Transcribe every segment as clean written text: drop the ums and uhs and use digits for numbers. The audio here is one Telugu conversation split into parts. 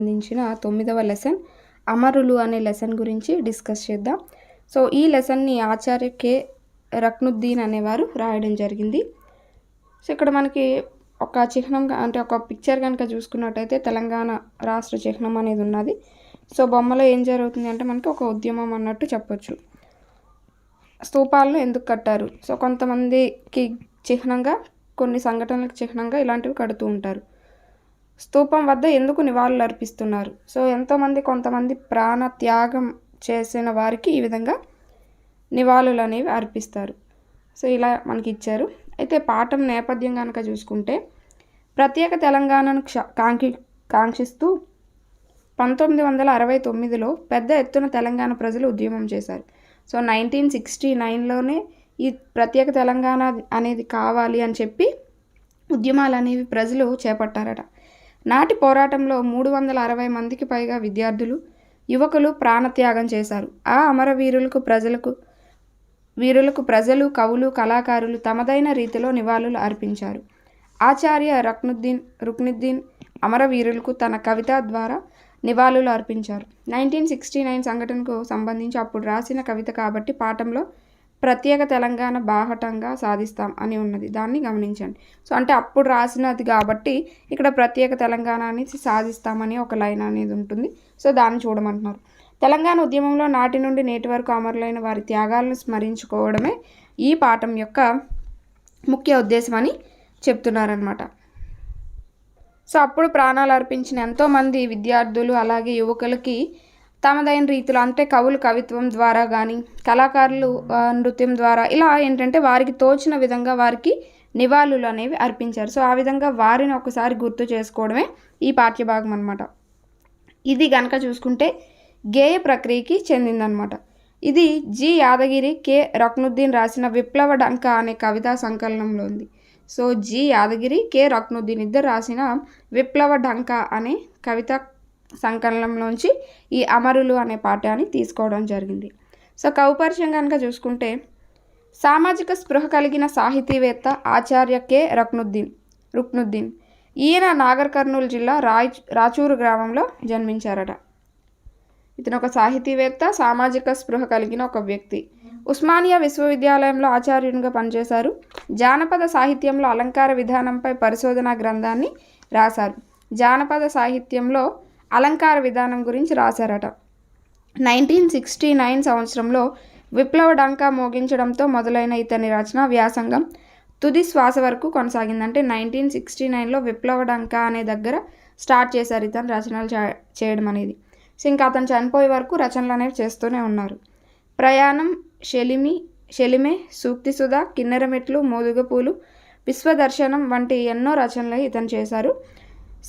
సంబంధించిన 9వ లెసన్ అమరులు అనే లెసన్ గురించి డిస్కస్ చేద్దాం. సో ఈ లెసన్ని ఆచార్య కె రక్నుద్దీన్ అనేవారు రాయడం జరిగింది. సో ఇక్కడ మనకి ఒక చిహ్నం అంటే ఒక పిక్చర్ కనుక చూసుకున్నట్టయితే తెలంగాణ రాష్ట్ర చిహ్నం అనేది ఉన్నది. సో బొమ్మలో ఏం జరుగుతుంది అంటే మనకి ఒక ఉద్యమం అన్నట్టు చెప్పొచ్చు. స్తూపాలను ఎందుకు కట్టారు? సో కొంతమందికి చిహ్నంగా, కొన్ని సంఘటనలకు చిహ్నంగా ఇలాంటివి కడుతూ ఉంటారు. స్తూపం వద్ద ఎందుకు నివాళులు అర్పిస్తున్నారు? సో కొంతమంది ప్రాణ త్యాగం చేసిన వారికి ఈ విధంగా నివాళులు అనేవి అర్పిస్తారు. సో ఇలా మనకి ఇచ్చారు. అయితే పాఠం నేపథ్యం కనుక చూసుకుంటే ప్రత్యేక తెలంగాణను కాంక్షిస్తూ 1969లో పెద్ద ఎత్తున తెలంగాణ ప్రజలు ఉద్యమం చేశారు. సో 1969లోనే ఈ ప్రత్యేక తెలంగాణ అనేది కావాలి అని చెప్పి ఉద్యమాలు అనేవి ప్రజలు చేపట్టారట. నాటి పోరాటంలో 360 మందికి పైగా విద్యార్థులు, యువకులు ప్రాణత్యాగం చేశారు. ఆ అమరవీరులకు ప్రజలు, కవులు, కళాకారులు తమదైన రీతిలో నివాళులు అర్పించారు. ఆచార్య రుక్నుద్దీన్ అమరవీరులకు తన కవిత ద్వారా నివాళులు అర్పించారు. 1969 సంఘటనకు సంబంధించి అప్పుడు రాసిన కవిత కాబట్టి పాఠంలో ప్రత్యేక తెలంగాణ బాహటంగా సాధిస్తాం అని ఉన్నది. దాన్ని గమనించండి. సో అంటే అప్పుడు రాసినది కాబట్టి ఇక్కడ ప్రత్యేక తెలంగాణ అనేది సాధిస్తామని ఒక లైన్ అనేది ఉంటుంది. సో దాన్ని చూడమంటున్నారు. తెలంగాణ ఉద్యమంలో నాటి నుండి నేటి వరకు అమరులైన వారి త్యాగాలను స్మరించుకోవడమే ఈ పాఠం యొక్క ముఖ్య ఉద్దేశం అని చెప్తున్నారనమాట. సో అప్పుడు ప్రాణాలు అర్పించిన ఎంతోమంది విద్యార్థులు అలాగే యువకులకి తమదైన రీతిలో అంటే కవులు కవిత్వం ద్వారా కానీ, కళాకారులు నృత్యం ద్వారా ఇలా ఏంటంటే వారికి తోచిన విధంగా వారికి నివాళులు అనేవి అర్పించారు. సో ఆ విధంగా వారిని ఒకసారి గుర్తు చేసుకోవడమే ఈ పాఠ్యభాగం అనమాట. ఇది కనుక చూసుకుంటే గేయ ప్రక్రియకి చెందిందనమాట. ఇది జి యాదగిరి, కె రక్నుద్దీన్ రాసిన విప్లవ డంక అనే కవితా సంకలనంలో ఉంది. సో జి యాదగిరి, కె రక్నుద్దీన్ ఇద్దరు రాసిన విప్లవ డంక అనే కవిత సంకలనంలోంచి ఈ అమరులు అనే పాఠ్యాన్ని తీసుకోవడం జరిగింది. సో కవి పరిచయం కనుక చూసుకుంటే సామాజిక స్పృహ కలిగిన సాహితీవేత్త ఆచార్య కె రుక్నుద్దీన్. ఈయన నాగర్ కర్నూలు జిల్లా రాచూరు గ్రామంలో జన్మించారట. ఇతను ఒక సాహితీవేత్త, సామాజిక స్పృహ కలిగిన ఒక వ్యక్తి. ఉస్మానియా విశ్వవిద్యాలయంలో ఆచార్యునిగా పనిచేశారు. జానపద సాహిత్యంలో అలంకార విధానంపై పరిశోధనా గ్రంథాన్ని రాశారు. జానపద సాహిత్యంలో అలంకార విధానం గురించి రాశారట. 1969 సంవత్సరంలో విప్లవ డంకా మోగించడంతో మొదలైన ఇతని రచనా వ్యాసంగం తుది శ్వాస వరకు కొనసాగింది. అంటే 1969లో విప్లవ డంకా అనే దగ్గర స్టార్ట్ చేశారు ఇతను రచనలు చేయడం అనేది. సో ఇంకా అతను చనిపోయే వరకు రచనలు అనేవి చేస్తూనే ఉన్నారు. ప్రయాణం, షెలిమే, సూక్తి సుధ, కిన్నెరమెట్లు, మోదుగపూలు, విశ్వదర్శనం వంటి ఎన్నో రచనలు ఇతను చేశారు.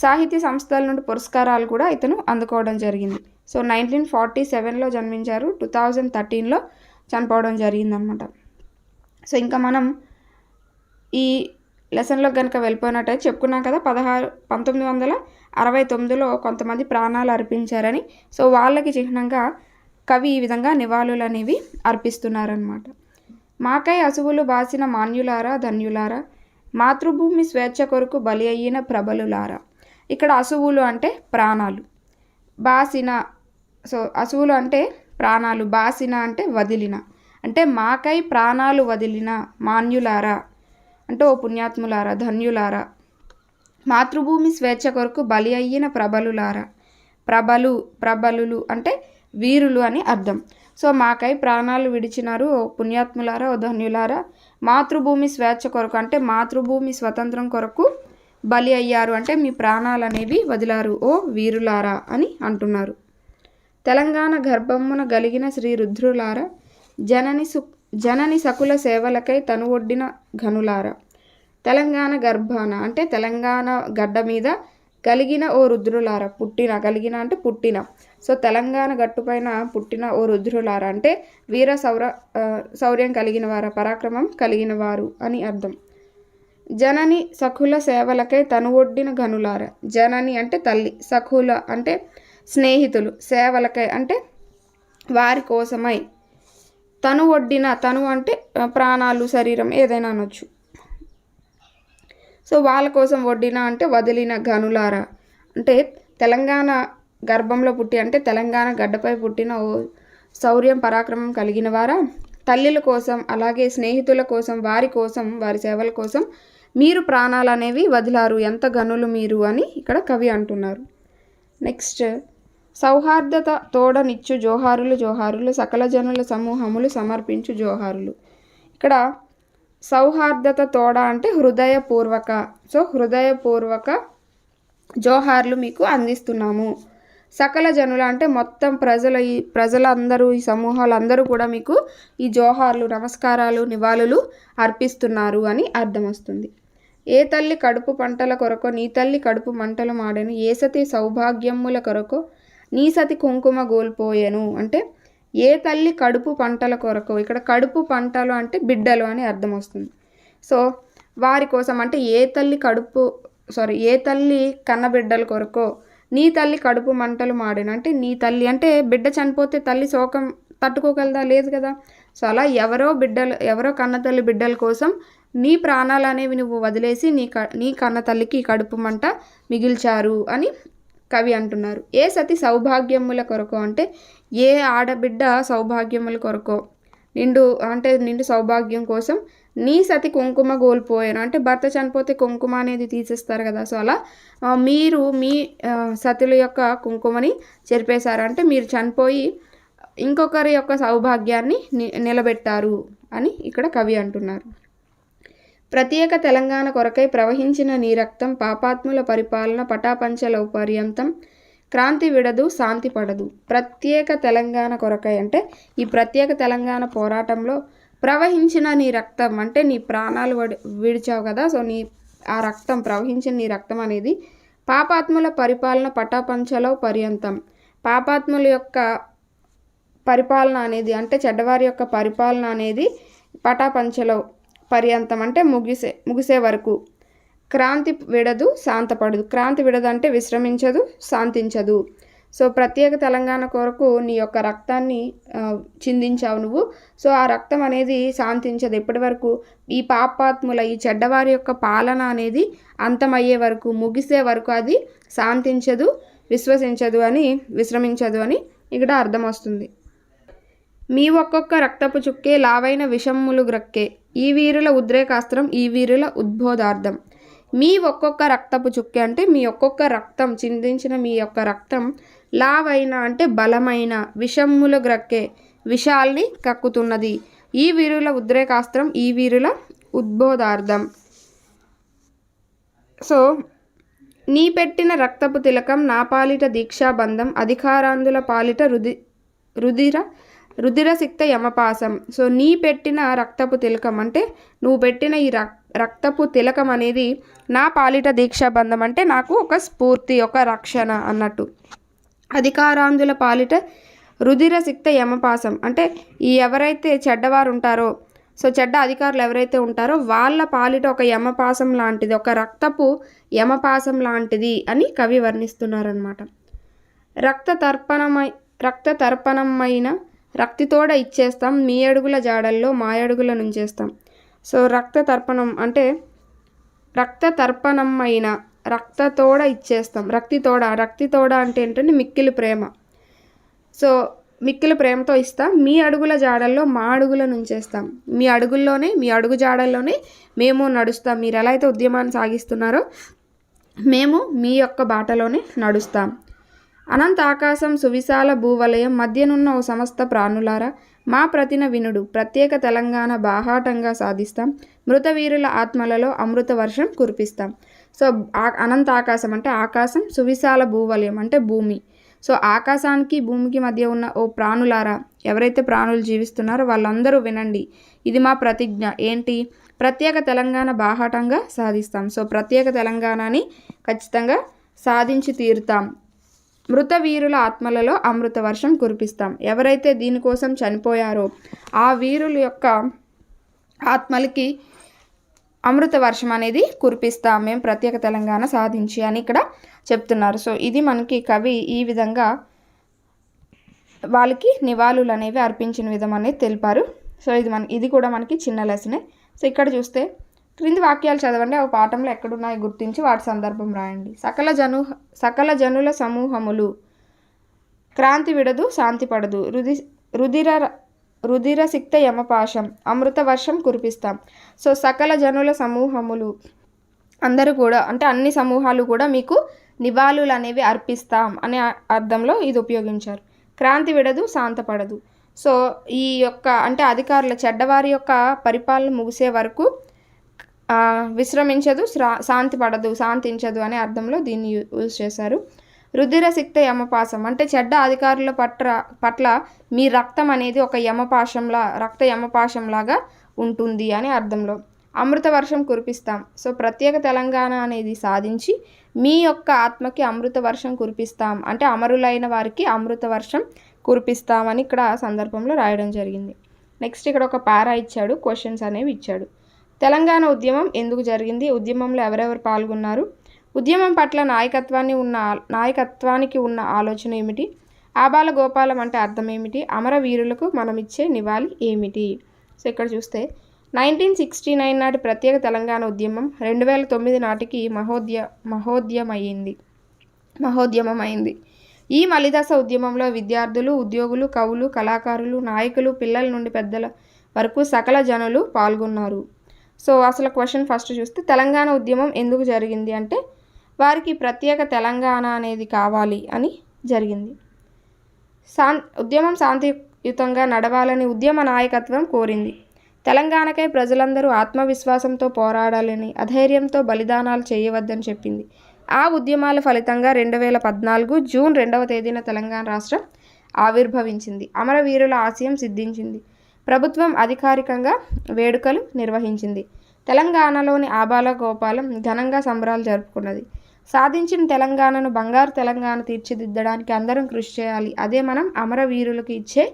సాహితీ సంస్థల నుండి పురస్కారాలు కూడా ఇతను అందుకోవడం జరిగింది. సో 1947లో జన్మించారు. 2013లో చనిపోవడం జరిగిందనమాట. సో ఇంకా మనం ఈ లెసన్లో కనుక వెళ్ళిపోయినట్టయితే చెప్పుకున్నాం కదా 1969లో కొంతమంది ప్రాణాలు అర్పించారని. సో వాళ్ళకి చిహ్నంగా కవి ఈ విధంగా నివాళులు అనేవి అర్పిస్తున్నారనమాట. మాకై అసువులు బాసిన మాన్యులారా, ధన్యులారా, మాతృభూమి స్వేచ్ఛ కొరకు బలి అయిన ప్రబలులారా. ఇక్కడ అసువులు అంటే ప్రాణాలు, బాసిన, సో అసువులు అంటే ప్రాణాలు, బాసిన అంటే వదిలిన, అంటే మాకై ప్రాణాలు వదిలిన మాన్యులారా అంటే ఓ పుణ్యాత్ములారా, ధన్యులారా, మాతృభూమి స్వేచ్ఛ కొరకు బలి అయిన ప్రబలులారా. ప్రబలులు అంటే వీరులు అని అర్థం. సో మాకై ప్రాణాలు విడిచినారు ఓ పుణ్యాత్ములారా, ఓ ధన్యులారా, మాతృభూమి స్వేచ్ఛ కొరకు అంటే మాతృభూమి స్వతంత్రం కొరకు బలి అయ్యారు అంటే మీ ప్రాణాలు అనేవి వదిలారు ఓ వీరులారా అని అంటున్నారు. తెలంగాణ గర్భమున గలిగిన శ్రీ రుద్రులారా, జనని సకుల సేవలకై తను ఒడ్డిన ఘనులారా. తెలంగాణ గర్భాన అంటే తెలంగాణ గడ్డ మీద కలిగిన ఓ రుద్రులారా, కలిగిన అంటే పుట్టిన. సో తెలంగాణ గట్టుపైన పుట్టిన ఓ రుద్రులారా అంటే శౌర్యం కలిగిన వారా, పరాక్రమం కలిగిన వారు అని అర్థం. జనని సకుల సేవలకై తను ఒడ్డిన ఘనులారా. జనని అంటే తల్లి, సకుల అంటే స్నేహితులు, సేవలకై అంటే వారి కోసమై, తను ఒడ్డిన, తను అంటే ప్రాణాలు, శరీరం ఏదైనా అనొచ్చు. సో వాళ్ళ కోసం వడ్డిన అంటే వదిలిన ఘనులారా అంటే తెలంగాణ గర్భంలో పుట్టి అంటే తెలంగాణ గడ్డపై పుట్టిన ఓ శౌర్యం పరాక్రమం కలిగిన వారా, తల్లుల కోసం అలాగే స్నేహితుల కోసం వారి సేవల కోసం మీరు ప్రాణాలు అనేవి వదిలారు, ఎంత గనులు మీరు అని ఇక్కడ కవి అంటున్నారు. నెక్స్ట్, సౌహార్దత తోడనిచ్చు జోహారులు జోహారులు, సకల జనుల సమూహములు సమర్పించు జోహారులు. ఇక్కడ సౌహార్దత తోడ అంటే హృదయపూర్వక, సో హృదయపూర్వక జోహార్లు మీకు అందిస్తున్నాము. సకల జనుల అంటే మొత్తం ప్రజలందరూ, ఈ సమూహాలందరూ కూడా మీకు ఈ జోహార్లు, నమస్కారాలు, నివాళులు అర్పిస్తున్నారు అని అర్థం వస్తుంది. ఏ తల్లి కడుపు పంటల కొరకో నీ తల్లి కడుపు మంటలు మాడెను, ఏ సతి సౌభాగ్యముల కొరకో నీ సతి కుంకుమ గోల్పోయెను అంటే ఏ తల్లి కడుపు పంటల కొరకో, ఇక్కడ కడుపు పంటలు అంటే బిడ్డలు అని అర్థం వస్తుంది. సో వారి కోసం అంటే ఏ తల్లి కన్నబిడ్డల కొరకో నీ తల్లి కడుపు మంటలు మాడెను అంటే నీ తల్లి అంటే బిడ్డ చనిపోతే తల్లి శోకం తట్టుకోగలదా, లేదు కదా. సో అలా ఎవరో కన్న తల్లి బిడ్డల కోసం నీ ప్రాణాలు అనేవి నువ్వు వదిలేసి నీ కన్న తల్లికి కడుపు మంట మిగిల్చారు అని కవి అంటున్నారు. ఏ సతి సౌభాగ్యముల కొరకో అంటే ఏ ఆడబిడ్డ సౌభాగ్యముల కొరకో నిండు సౌభాగ్యం కోసం నీ సతి కుంకుమ గోల్పోయాను అంటే భర్త చనిపోతే కుంకుమ అనేది తీసేస్తారు కదా. సో అలా మీరు మీ సతుల యొక్క కుంకుమని చెరిపేశారు అంటే మీరు చనిపోయి ఇంకొకరి యొక్క సౌభాగ్యాన్ని నిలబెట్టారు అని ఇక్కడ కవి అంటున్నారు. ప్రత్యేక తెలంగాణ కొరకై ప్రవహించిన నీ రక్తం, పాపాత్ముల పరిపాలన పటాపంచల పర్యంతం, క్రాంతి విడదు శాంతి పడదు. ప్రత్యేక తెలంగాణ కొరకై అంటే ఈ ప్రత్యేక తెలంగాణ పోరాటంలో ప్రవహించిన నీ రక్తం అంటే నీ ప్రాణాలు విడిచావు కదా. సో ఆ రక్తం, ప్రవహించిన నీ రక్తం అనేది పాపాత్ముల పరిపాలన పటాపంచలో పర్యంతం, పాపాత్ముల యొక్క పరిపాలన అనేది అంటే చెడ్డవారి యొక్క పరిపాలన అనేది పటాపంచలో పర్యంతం అంటే ముగిసే వరకు, క్రాంతి విడదు శాంతపడదు. క్రాంతి విడదు అంటే విశ్రమించదు, శాంతించదు. సో ప్రత్యేక తెలంగాణ కొరకు నీ యొక్క రక్తాన్ని చిందించావు నువ్వు. సో ఆ రక్తం అనేది శాంతించదు ఎప్పటి వరకు, ఈ పాపాత్ముల ఈ చెడ్డవారి యొక్క పాలన అనేది అంతమయ్యే వరకు, ముగిసే వరకు అది శాంతించదు, విశ్రమించదు అని ఇక్కడ అర్థం వస్తుంది. మీ ఒక్కొక్క రక్తపు చుక్కే లావైన విషమ్ములు గ్రక్కే, ఈ వీరుల ఉద్రేకాస్త్రం ఈ వీరుల ఉద్బోధార్థం. మీ ఒక్కొక్క రక్తపు చుక్కే అంటే మీ ఒక్కొక్క రక్తం చిందించిన మీ యొక్క రక్తం, లావైన అంటే బలమైన, విషమ్ములు గ్రక్కే విషాల్ని కక్కుతున్నది, ఈ వీరుల ఉద్రేకాస్త్రం ఈ వీరుల ఉద్బోధార్థం. సో నీ పెట్టిన రక్తపు తిలకం నా పాలిట దీక్షాబంధం, అధికారాంధుల పాలిట రుధిరసిక్త యమపాసం. సో నీ పెట్టిన రక్తపు తిలకం అంటే నువ్వు పెట్టిన ఈ రక్తపు తిలకం అనేది నా పాలిట దీక్షాబంధం అంటే నాకు ఒక స్ఫూర్తి, ఒక రక్షణ అన్నట్టు. అధికారాంధుల పాలిట రుధిరసిక్త యమపాసం అంటే ఈ ఎవరైతే చెడ్డవారు ఉంటారో, సో చెడ్డ అధికారులు ఎవరైతే ఉంటారో వాళ్ళ పాలిట ఒక యమపాసం లాంటిది, ఒక రక్తపు యమపాసం లాంటిది అని కవి వర్ణిస్తున్నారనమాట. రక్త తర్పణమైన రక్తితోడ ఇచ్చేస్తాం, మీ అడుగుల జాడల్లో మా అడుగుల నుంచేస్తాం. సో రక్త తర్పణమైన రక్తతోడ ఇచ్చేస్తాం, రక్తితోడ అంటే ఏంటంటే మిక్కిలి ప్రేమ. సో మిక్కిలి ప్రేమతో ఇస్తాం, మీ అడుగుల జాడల్లో మా అడుగుల నుంచేస్తాం, మీ అడుగు జాడల్లోనే మేము నడుస్తాం. మీరు ఎలా అయితే ఉద్యమాన్ని సాగిస్తున్నారో మేము మీ యొక్క బాటలోనే నడుస్తాం. అనంత ఆకాశం సువిశాల భూవలయం మధ్యనున్న ఓ సమస్త ప్రాణులారా మా ప్రతిన వినుడు, ప్రత్యేక తెలంగాణ బాహాటంగా సాధిస్తాం, మృతవీరుల ఆత్మలలో అమృత వర్షం కురిపిస్తాం. సో అనంత ఆకాశం అంటే ఆకాశం, సువిశాల భూవలయం అంటే భూమి. సో ఆకాశానికి భూమికి మధ్య ఉన్న ఓ ప్రాణులారా, ఎవరైతే ప్రాణులు జీవిస్తున్నారో వాళ్ళందరూ వినండి, ఇది మా ప్రతిజ్ఞ. ఏంటి? ప్రత్యేక తెలంగాణ బాహాటంగా సాధిస్తాం. సో ప్రత్యేక తెలంగాణని ఖచ్చితంగా సాధించి తీరుతాం, మృత వీరుల ఆత్మలలో అమృత వర్షం కురిపిస్తాం. ఎవరైతే దీనికోసం చనిపోయారో ఆ వీరుల యొక్క ఆత్మలకి అమృత వర్షం అనేది కురిపిస్తాం మేము ప్రత్యేక తెలంగాణ సాధించి అని ఇక్కడ చెప్తున్నారు. సో ఇది మనకి కవి ఈ విధంగా వాళ్ళకి నివాళులు అనేవి అర్పించిన విధం అనేది తెలిపారు. సో ఇది కూడా మనకి చిన్న లెసనే. సో ఇక్కడ చూస్తే క్రింది వాక్యాలు చదవండి, అవి పాఠంలో ఎక్కడున్నాయి గుర్తించి వాటి సందర్భం రాయండి. సకల జనుల సమూహములు క్రాంతి విడదు శాంతి పడదు, రుధిర రుధిరసిక్త యమపాశం, అమృత వర్షం కురిపిస్తాం. సో సకల జనుల సమూహములు అందరూ కూడా అంటే అన్ని సమూహాలు కూడా మీకు నివాళులు అనేవి అర్పిస్తాం అనే అర్థంలో ఇది ఉపయోగించారు. క్రాంతి విడదు శాంతపడదు. సో ఈ యొక్క అంటే అధికారుల చెడ్డవారి యొక్క పరిపాలన ముగిసే వరకు విశ్రమించదు, శాంతి పడదు, శాంతించదు అనే అర్థంలో దీన్ని యూజ్ చేశారు. రుధిరసిక్త యమపాశం అంటే చెడ్డ అధికారుల పట్ల మీ రక్తం అనేది ఒక రక్త యమపాశంలాగా ఉంటుంది అనే అర్థంలో. అమృత వర్షం కురిపిస్తాం. సో ప్రత్యేక తెలంగాణ అనేది సాధించి మీ యొక్క ఆత్మకి అమృత వర్షం కురిపిస్తాం అంటే అమరులైన వారికి అమృత వర్షం కురిపిస్తామని ఇక్కడ సందర్భంలో రాయడం జరిగింది. నెక్స్ట్ ఇక్కడ ఒక పారా ఇచ్చాడు, క్వశ్చన్స్ అనేవి ఇచ్చాడు. తెలంగాణ ఉద్యమం ఎందుకు జరిగింది, ఉద్యమంలో ఎవరెవరు పాల్గొన్నారు, ఉద్యమం పట్ల నాయకత్వానికి ఉన్న ఆలోచన ఏమిటి, ఆబాల గోపాలం అంటే అర్థం ఏమిటి, అమరవీరులకు మనం ఇచ్చే నివాళి ఏమిటి. సో ఇక్కడ చూస్తే 1969 నాటి ప్రత్యేక తెలంగాణ ఉద్యమం 2009 నాటికి మహోద్యమమైంది. ఈ మలిదశ ఉద్యమంలో విద్యార్థులు, ఉద్యోగులు, కవులు, కళాకారులు, నాయకులు, పిల్లల నుండి పెద్దల వరకు సకల జనులు పాల్గొన్నారు. సో అసలు క్వశ్చన్ ఫస్ట్ చూస్తే తెలంగాణ ఉద్యమం ఎందుకు జరిగింది అంటే వారికి ప్రత్యేక తెలంగాణ అనేది కావాలి అని జరిగింది. ఉద్యమం శాంతియుతంగా నడవాలని ఉద్యమ నాయకత్వం కోరింది. తెలంగాణకై ప్రజలందరూ ఆత్మవిశ్వాసంతో పోరాడాలని, అధైర్యంతో బలిదానాలు చేయవద్దని చెప్పింది. ఆ ఉద్యమాల ఫలితంగా 2014 జూన్ 2వ తేదీన తెలంగాణ రాష్ట్రం ఆవిర్భవించింది. అమరవీరుల ఆశయం సిద్ధించింది. ప్రభుత్వం అధికారికంగా వేడుకలు నిర్వహించింది. తెలంగాణలోని ఆబాల గోపాలం ఘనంగా సంబరాలు జరుపుకున్నది. సాధించిన తెలంగాణను బంగారు తెలంగాణ తీర్చిదిద్దడానికి అందరం కృషి చేయాలి, అదే మనం అమరవీరులకు ఇచ్చే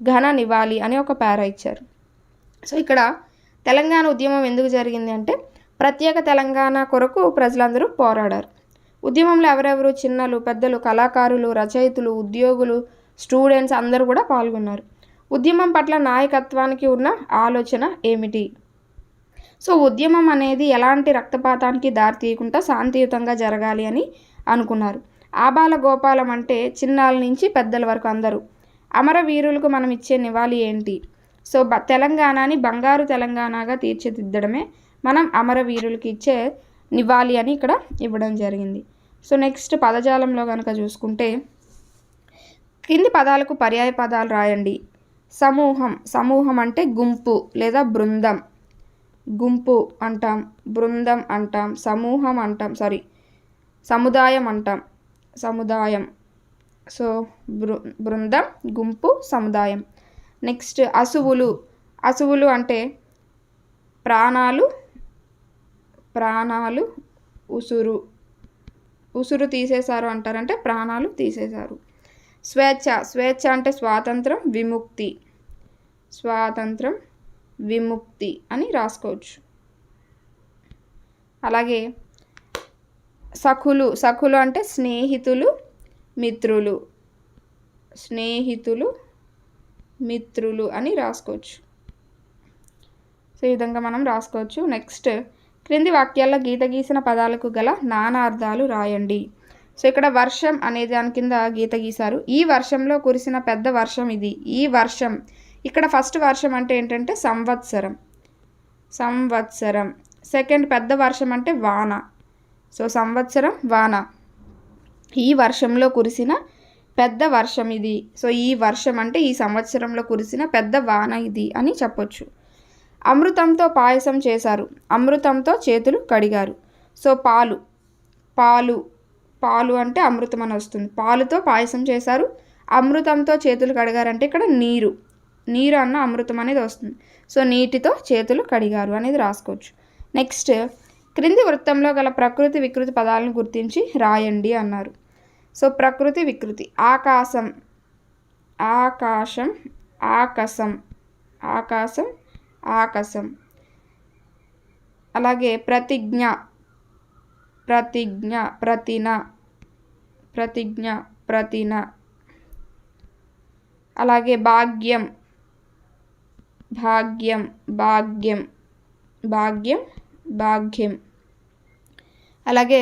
ఘన నివాళి అని ఒక పారా ఇచ్చారు. సో ఇక్కడ తెలంగాణ ఉద్యమం ఎందుకు జరిగింది అంటే ప్రత్యేక తెలంగాణ కొరకు ప్రజలందరూ పోరాడారు. ఉద్యమంలో ఎవరెవరు చిన్నలు, పెద్దలు, కళాకారులు, రచయితలు, ఉద్యోగులు, స్టూడెంట్స్ అందరూ కూడా పాల్గొన్నారు. ఉద్యమం పట్ల నాయకత్వానికి ఉన్న ఆలోచన ఏమిటి. సో ఉద్యమం అనేది ఎలాంటి రక్తపాతానికి దారి తీయకుండా శాంతియుతంగా జరగాలి అని అనుకున్నారు. ఆబాల గోపాలం అంటే చిన్నాల నుంచి పెద్దల వరకు అందరూ. అమరవీరులకు మనం ఇచ్చే నివాళి ఏంటి. సో తెలంగాణని బంగారు తెలంగాణగా తీర్చిదిద్దడమే మనం అమరవీరులకి ఇచ్చే నివాళి అని ఇక్కడ ఇవ్వడం జరిగింది. సో నెక్స్ట్ పదజాలంలో కనుక చూసుకుంటే కింది పదాలకు పర్యాయ పదాలు రాయండి. సమూహం అంటే గుంపు లేదా బృందం. గుంపు అంటాం, బృందం అంటాం, సమూహం అంటాం, సముదాయం అంటాం. సో బృందం, గుంపు, సముదాయం. నెక్స్ట్ అసువులు అంటే ప్రాణాలు, ఉసురు తీసేశారు అంటారంటే ప్రాణాలు తీసేశారు. స్వేచ్ఛ అంటే స్వాతంత్రం, విముక్తి అని రాసుకోవచ్చు. అలాగే సఖులు అంటే స్నేహితులు, మిత్రులు అని రాసుకోవచ్చు. సో ఈ విధంగా మనం రాసుకోవచ్చు. నెక్స్ట్ క్రింది వాక్యాల్లో గీత గీసిన పదాలకు గల నానార్థాలు రాయండి. సో ఇక్కడ వర్షం అనే దాని కింద గీత గీశారు. ఈ వర్షంలో కురిసిన పెద్ద వర్షం ఇది. ఈ వర్షం ఇక్కడ ఫస్ట్ వర్షం అంటే ఏంటంటే సంవత్సరం. సెకండ్ పెద్ద వర్షం అంటే వాన. సో సంవత్సరం, వాన. ఈ వర్షంలో కురిసిన పెద్ద వర్షం ఇది. సో ఈ వర్షం అంటే ఈ సంవత్సరంలో కురిసిన పెద్ద వాన ఇది అని చెప్పొచ్చు. అమృతంతో పాయసం చేశారు. అమృతంతో చేతులు కడిగారు. సో పాలు అంటే అమృతం అని వస్తుంది. పాలుతో పాయసం చేశారు. అమృతంతో చేతులు కడిగారంటే ఇక్కడ నీరు అన్న అమృతం అనేది వస్తుంది. సో నీటితో చేతులు కడిగారు అనేది రాసుకోవచ్చు. నెక్స్ట్ క్రింది వృత్తంలో గల ప్రకృతి వికృతి పదాలను గుర్తించి రాయండి అన్నారు. సో ప్రకృతి వికృతి ఆకాశం, అలాగే ప్రతిజ్ఞ, ప్రతిన, అలాగే భాగ్యం, అలాగే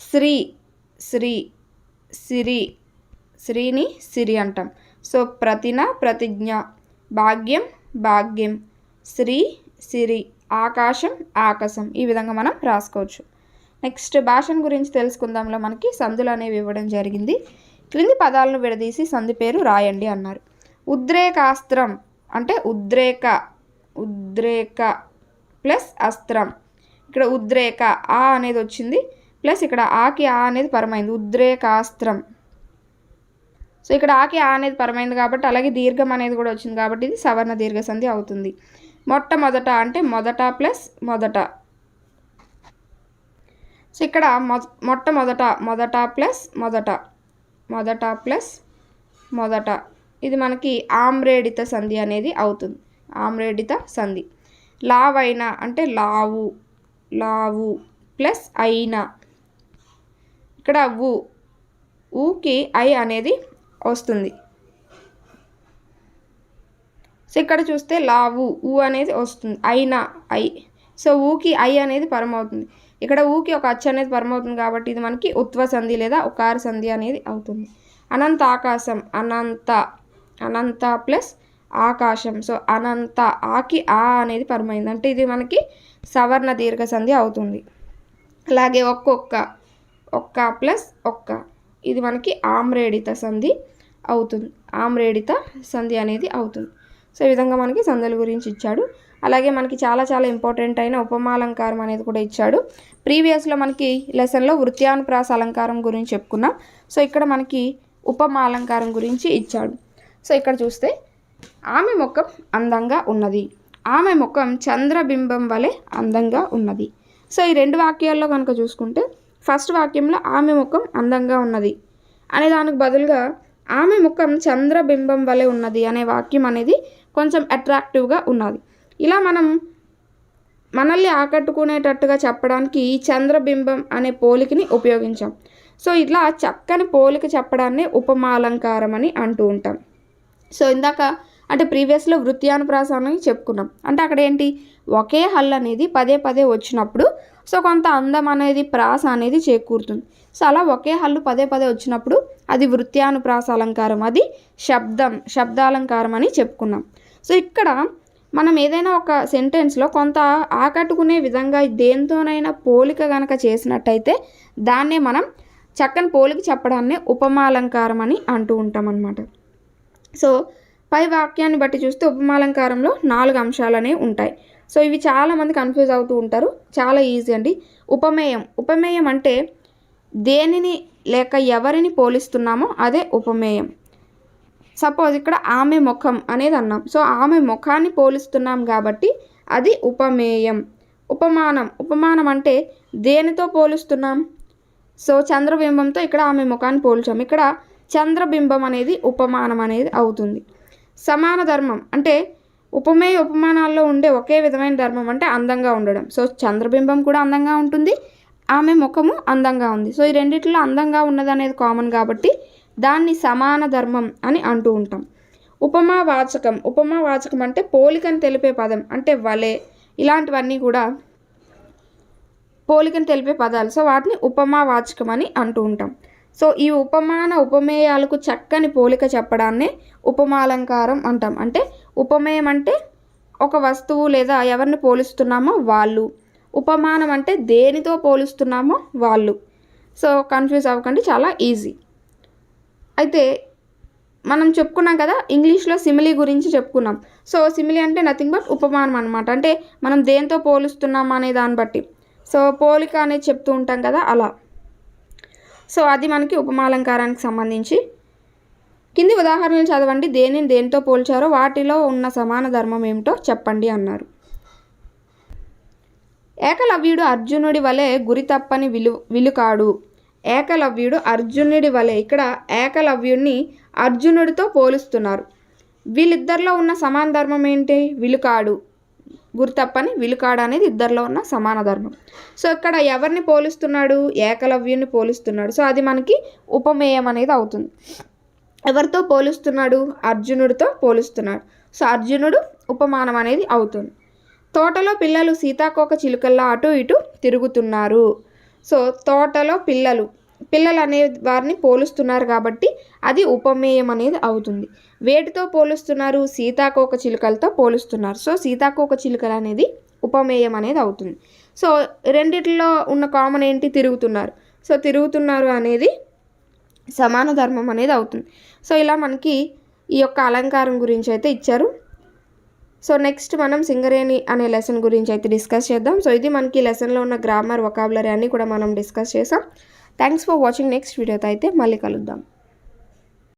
సిరి, శ్రీని సిరి అంటాం. సో ప్రతిన ప్రతిజ్ఞ, భాగ్యం భాగ్యం, శ్రీ సిరి, ఆకాశం ఆకాశం, ఈ విధంగా మనం రాసుకోవచ్చు. నెక్స్ట్ భాషను గురించి తెలుసుకుందాంలో మనకి సందులు అనేవి ఇవ్వడం జరిగింది. క్రింది పదాలను విడదీసి సంధి పేరు రాయండి అన్నారు. ఉద్రేకాస్త్రం అంటే ఉద్రేక ప్లస్ అస్త్రం. ఇక్కడ ఉద్రేక ఆ అనేది వచ్చింది, ప్లస్ ఇక్కడ ఆకి ఆ అనేది పరమైంది, ఉద్రేకాస్త్రం. సో ఇక్కడ ఆకి ఆ అనేది పరమైంది కాబట్టి, అలాగే దీర్ఘం అనేది కూడా వచ్చింది కాబట్టి ఇది సవర్ణ దీర్ఘ సంధి అవుతుంది. మొట్టమొదట అంటే మొదట ప్లస్ మొదట. సో ఇక్కడ మొదట ప్లస్ మొదట, ఇది మనకి ఆమ్రేడిత సంధి అనేది అవుతుంది, ఆమ్రేడిత సంధి. లావైన అంటే లావు ప్లస్ అయినా. ఇక్కడ ఊకి ఐ అనేది వస్తుంది. సో ఇక్కడ చూస్తే లావు ఊ అనేది వస్తుంది, అయినా ఐ. సో ఊకి ఐ అనేది పరమవుతుంది. ఇక్కడ ఊకి ఒక అచ్చు అనేది పరమవుతుంది కాబట్టి ఇది మనకి ఉత్వ సంధి లేదా ఉకార సంధి అనేది అవుతుంది. అనంత ఆకాశం, అనంత ప్లస్ ఆకాశం. సో అనంత ఆకి ఆ అనేది పరమైంది అంటే ఇది మనకి సవర్ణ దీర్ఘ సంధి అవుతుంది. అలాగే ఒక్క ప్లస్ ఒక్క, ఇది మనకి ఆమ్రేడిత సంధి అవుతుంది, ఆమ్రేడిత సంధి అనేది అవుతుంది. సో ఈ విధంగా మనకి సంధుల గురించి ఇచ్చాడు. అలాగే మనకి చాలా చాలా ఇంపార్టెంట్ అయిన ఉపమాలంకారం అనేది కూడా ఇచ్చాడు. ప్రీవియస్లో మనకి లెసన్లో వృత్యానుప్రాస అలంకారం గురించి చెప్పుకున్నాం. సో ఇక్కడ మనకి ఉపమాలంకారం గురించి ఇచ్చాడు. సో ఇక్కడ చూస్తే ఆమె ముఖం అందంగా ఉన్నది, ఆమె ముఖం చంద్రబింబం వలె అందంగా ఉన్నది. సో ఈ రెండు వాక్యాల్లో కనుక చూసుకుంటే ఫస్ట్ వాక్యంలో ఆమె ముఖం అందంగా ఉన్నది అనే దానికి బదులుగా ఆమె ముఖం చంద్రబింబం వలె ఉన్నది అనే వాక్యం అనేది కొంచెం అట్రాక్టివ్గా ఉన్నది. ఇలా మనం మనల్ని ఆకట్టుకునేటట్టుగా చెప్పడానికి ఈ చంద్రబింబం అనే పోలికని ఉపయోగించాం. సో ఇట్లా చక్కని పోలిక చెప్పడాన్ని ఉపమాలంకారం అని అంటూ ఉంటాం. సో ఇందాక అంటే ప్రీవియస్లో వృత్యానుప్రాస అని చెప్పుకున్నాం. అంటే అక్కడ ఏంటి, ఒకే హల్ అనేది పదే పదే వచ్చినప్పుడు సో కొంత అందం అనేది ప్రాస అనేది చేకూరుతుంది. సో అలా ఒకే హల్లు పదే పదే వచ్చినప్పుడు అది వృత్యానుప్రాస అలంకారం, అది శబ్దాలంకారం అని చెప్పుకున్నాం. సో ఇక్కడ మనం ఏదైనా ఒక సెంటెన్స్లో కొంత ఆకట్టుకునే విధంగా దేంతోనైనా పోలిక కనుక చేసినట్టయితే దాన్నే మనం చక్కని పోలిక చెప్పడాన్నే ఉపమాలంకారం అని అంటూ ఉంటాం అన్నమాట. సో పై వాక్యాన్ని బట్టి చూస్తే ఉపమాలంకారంలో 4 అంశాలనే ఉంటాయి. సో ఇవి చాలామంది కన్ఫ్యూజ్ అవుతూ ఉంటారు, చాలా ఈజీ అండి. ఉపమేయం అంటే దేనిని లేక ఎవరిని పోలిస్తున్నామో అదే ఉపమేయం. సపోజ్ ఇక్కడ ఆమె ముఖం అనేది అన్నాం, సో ఆమె ముఖాన్ని పోలిస్తున్నాం కాబట్టి అది ఉపమేయం. ఉపమానం అంటే దేనితో పోలుస్తున్నాం, సో చంద్రబింబంతో ఇక్కడ ఆమె ముఖాన్ని పోల్చాం, ఇక్కడ చంద్రబింబం అనేది ఉపమానం అనేది అవుతుంది. సమాన ధర్మం అంటే ఉపమానాల్లో ఉండే ఒకే విధమైన ధర్మం అంటే అందంగా ఉండడం. సో చంద్రబింబం కూడా అందంగా ఉంటుంది, ఆమె ముఖము అందంగా ఉంది. సో ఈ రెండిట్లో అందంగా ఉన్నది అనేది కామన్ కాబట్టి దాన్ని సమాన ధర్మం అని అంటూ ఉంటాం. ఉపమావాచకం అంటే పోలికను తెలిపే పదం, అంటే వలె ఇలాంటివన్నీ కూడా పోలికను తెలిపే పదాలు. సో వాటిని ఉపమావాచకం అని అంటూ ఉంటాం. సో ఈ ఉపమేయాలకు చక్కని పోలిక చెప్పడాన్నే ఉపమాలంకారం అంటాం. అంటే ఉపమేయం అంటే ఒక వస్తువు లేదా ఎవరిని పోలుస్తున్నామో వాళ్ళు, ఉపమానం అంటే దేనితో పోలుస్తున్నామో వాళ్ళు. సో కన్ఫ్యూజ్ అవ్వకండి, చాలా ఈజీ. అయితే మనం చెప్పుకున్నాం కదా, ఇంగ్లీష్లో సిమిలీ గురించి చెప్పుకున్నాం. సో సిమిలీ అంటే నథింగ్ బట్ ఉపమానం అనమాట. అంటే మనం దేంతో పోలుస్తున్నాం అనే దాన్ని బట్టి సో పోలిక అనేది చెప్తూ ఉంటాం కదా, అలా. సో అది మనకి ఉపమాలంకారానికి సంబంధించి. కింది ఉదాహరణలు చదవండి, దేనిని దేనితో పోల్చారో వాటిలో ఉన్న సమాన ధర్మం ఏమిటో చెప్పండి అన్నారు. ఏకలవ్యుడు అర్జునుడి వలె గురి తప్పని విలుకాడు. ఏకలవ్యుడు అర్జునుడి వలె, ఇక్కడ ఏకలవ్యుడిని అర్జునుడితో పోలుస్తున్నారు. వీళ్ళిద్దరిలో ఉన్న సమాన ధర్మం ఏంటి, విలుకాడు, గురి తప్పని విలుకాడు అనేది ఇద్దరిలో ఉన్న సమాన ధర్మం. సో ఇక్కడ ఎవరిని పోలుస్తున్నాడు, ఏకలవ్యుడిని పోలుస్తున్నాడు. సో అది మనకి ఉపమేయం అనేది అవుతుంది. ఎవరితో పోలుస్తున్నాడు, అర్జునుడితో పోలుస్తున్నాడు. సో అర్జునుడు ఉపమానం అనేది అవుతుంది. తోటలో పిల్లలు సీతాకోక చిలుకల్లా అటు ఇటు తిరుగుతున్నారు. సో తోటలో పిల్లలు, పిల్లలు అనే వారిని పోలుస్తున్నారు కాబట్టి అది ఉపమేయం అనేది అవుతుంది. వేటితో పోలుస్తున్నారు? సీతాకోకచిలుకలతో పోలుస్తున్నారు. సో సీతాకోకచిలుకలు అనేది ఉపమేయం అనేది అవుతుంది. సో రెండిట్లో ఉన్న కామన్ ఏంటి? తిరుగుతున్నారు. సో తిరుగుతున్నారు అనేది సమాన ధర్మం అనేది అవుతుంది. సో ఇలా మనకి ఈ యొక్క అలంకారం గురించి అయితే ఇచ్చారు. సో నెక్స్ట్ మనం సింగరేణి అనే లెసన్ గురించి అయితే డిస్కస్ చేద్దాం. సో ఇది మనకి లెసన్లో ఉన్న గ్రామర్, వొకాబులరీ అన్నీ కూడా మనం డిస్కస్ చేసాం. Thanks for watching. నెక్స్ట్ వీడియోతో అయితే మళ్ళీ కలుద్దాం.